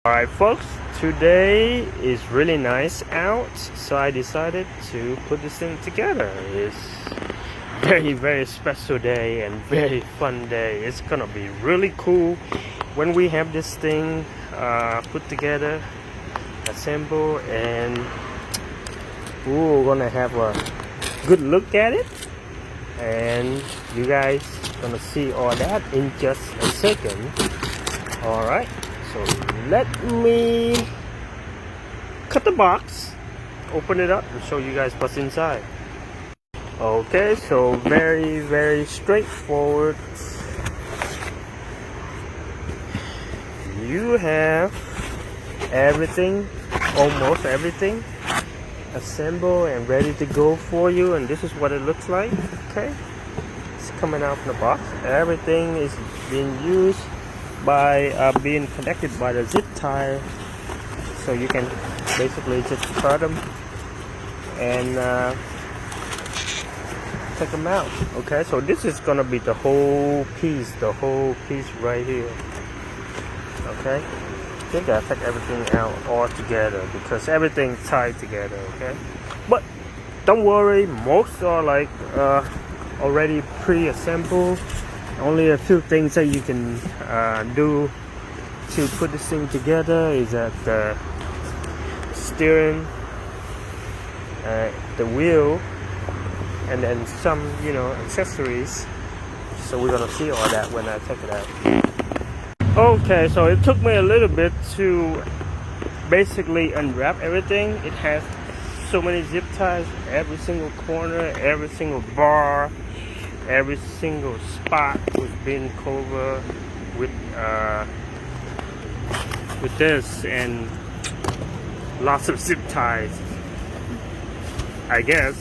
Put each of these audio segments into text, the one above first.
Alright folks, today is really nice out, so I decided to put this thing together. It's very special day and very fun day. It's gonna be really cool when we have this thing put together, assemble, and we're gonna have a good look at it, and you guys gonna see all that in just a second. Alright, so let me cut the box, open it up, and show you guys what's inside. Okay, so very straightforward. You have everything, almost everything, assembled and ready to go for you, and this is what it looks like. Okay, it's coming out from the box. Everything is being used by being connected by the zip tie, so you can basically just cut them and take them out. Okay, so this is gonna be the whole piece right here. Okay, you gotta take everything out all together because everything's tied together. Okay, but don't worry, most are like already pre-assembled. Only a few things that you can do to put this thing together is that the steering, the wheel, and then some accessories. So we're gonna see all that when I take it out. Okay, so it took me a little bit to basically unwrap everything. It has so many zip ties, every single corner, every single bar, every single spot was being covered with this, and lots of zip ties. I guess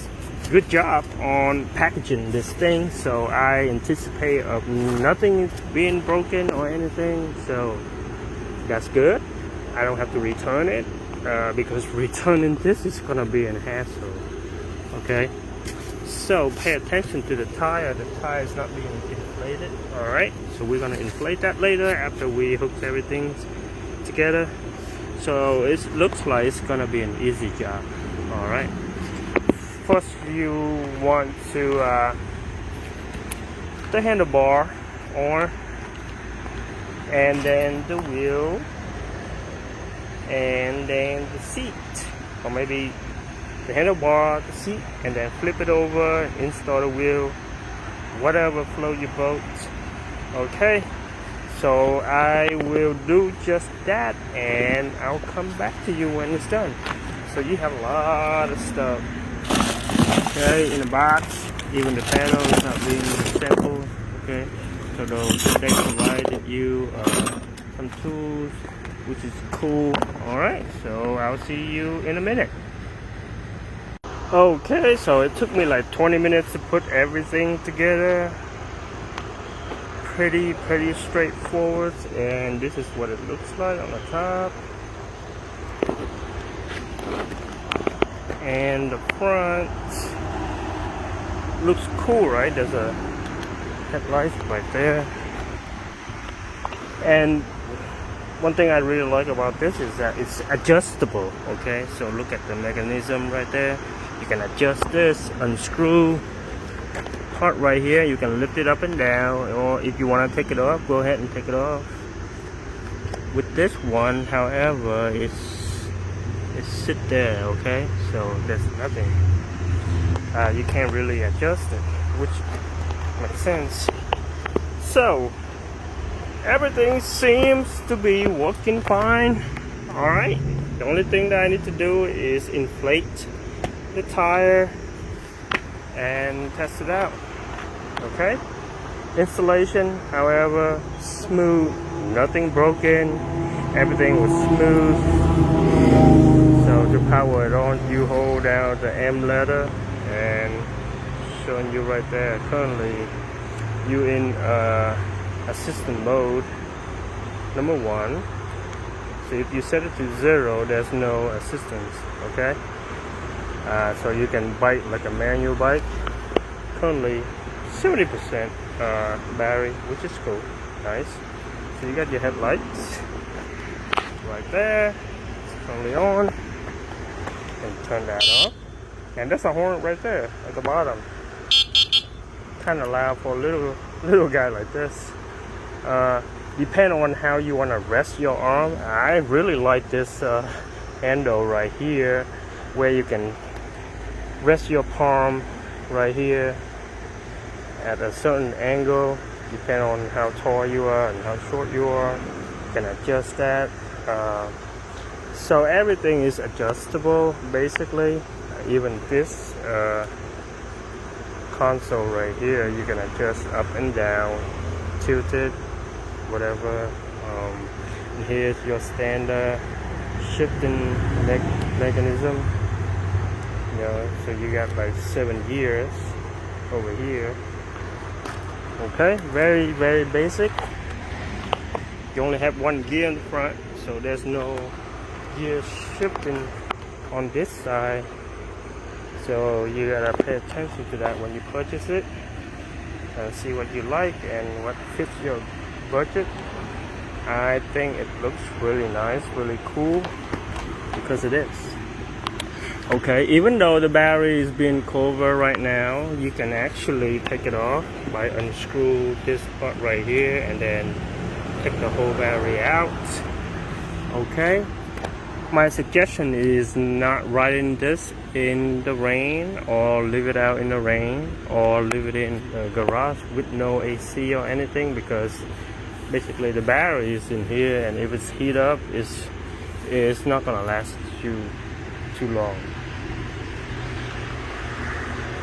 good job on packaging this thing, so I anticipate of nothing being broken or anything, so that's good. I don't have to return it because returning this is gonna be a hassle. Okay, so pay attention to the tire. The tire is not being inflated. All right, so we're gonna inflate that later after we hook everything together. So it looks like it's gonna be an easy job. All right, first you want to the handlebar on, and then the wheel, and then the seat, or maybe the handlebar, the seat, and then flip it over, install the wheel, whatever float your boat. Okay, so I will do just that, and I'll come back to you when it's done. So you have a lot of stuff, okay, in the box. Even the panel is not being assembled. Okay, so they provided you some tools, which is cool. All right, so I'll see you in a minute. Okay, so it took me like 20 minutes to put everything together. Pretty straightforward, and this is what it looks like on the top. And the front looks cool, right? There's a headlight right there. And one thing I really like about this is that it's adjustable. Okay, so look at the mechanism right there. You can adjust this, unscrew part right here. You can lift it up and down, or if you want to take it off, go ahead and take it off. With this one, however, it's sit there. Okay, so there's nothing. You can't really adjust it, which makes sense. So everything seems to be working fine. All right, the only thing that I need to do is inflate the tire and test it out. Okay, installation, however, smooth, nothing broken, everything was smooth. So to power it on, you hold down the M letter, and showing you right there, currently you in assistant mode number 1. So if you set it to 0, there's no assistance. Okay, so you can bike like a manual bike. Currently 70% battery, which is cool. Nice. So you got your headlights, right there. It's currently on. And turn that off. And there's a horn right there at the bottom. Kind of loud for a little guy like this. Depend on how you want to rest your arm. I really like this handle right here, where you can rest your palm right here at a certain angle, depending on how tall you are and how short you are. You can adjust that. So everything is adjustable basically. Even this console right here, you can adjust up and down, tilt it, whatever. Here's your standard shifting mechanism. You know, so you got like 7 gears over here. Okay, very, very basic. You only have 1 gear in the front, so there's no gear shifting on this side. So you gotta pay attention to that when you purchase it and see what you like and what fits your budget. I think it looks really nice, really cool, because it is. Okay, even though the battery is being covered right now, you can actually take it off by unscrew this part right here and then take the whole battery out. Okay, my suggestion is not riding this in the rain, or leave it out in the rain, or leave it in the garage with no AC or anything, because basically the battery is in here, and if it's heat up, it's not gonna last you too long.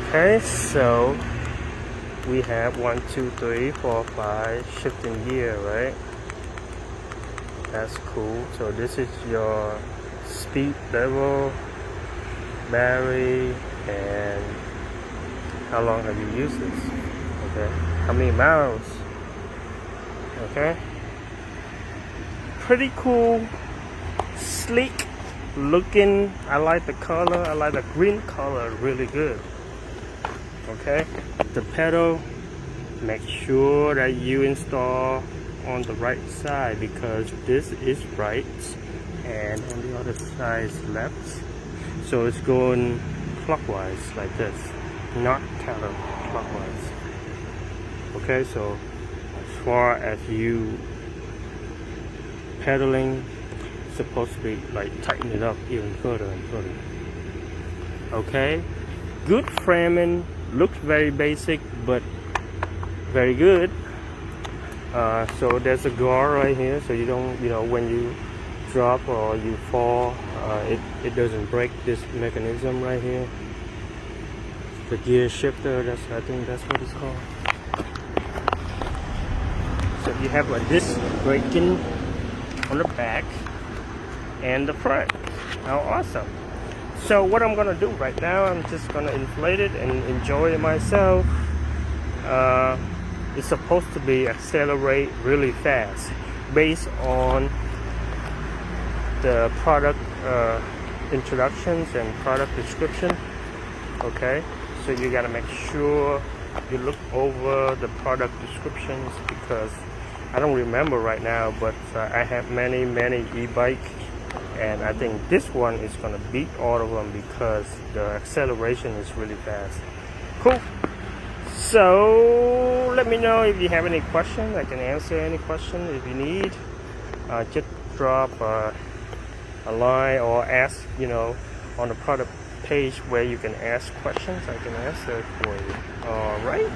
Okay, so we have 1, 2, 3, 4, 5 shifting gear, right? That's cool. So this is your speed level, battery, and how long have you used this? Okay, how many miles? Okay, pretty cool, sleek looking. I like the color. I like the green color, really good. Okay, the pedal, make sure that you install on the right side, because this is right and on the other side is left. So it's going clockwise like this, not counterclockwise. Okay, so as far as you pedaling, it's supposed to be like tighten it up even further and further. Okay, good framing, looks very basic but very good. So there's a guard right here, so you don't, you know, when you drop or you fall, it doesn't break this mechanism right here. The gear shifter, I think that's what it's called. So you have a disc braking on the back and the front. How awesome. So what I'm gonna do right now, I'm just gonna inflate it and enjoy it myself. It's supposed to be accelerate really fast based on the product introductions and product description. Okay, so you got to make sure you look over the product descriptions, because I don't remember right now, but I have many e-bike, and I think this one is going to beat all of them because the acceleration is really fast. Cool. So let me know if you have any questions. I can answer any question if you need. Just drop a line or ask, you know, on the product page where you can ask questions. I can answer for you. All right.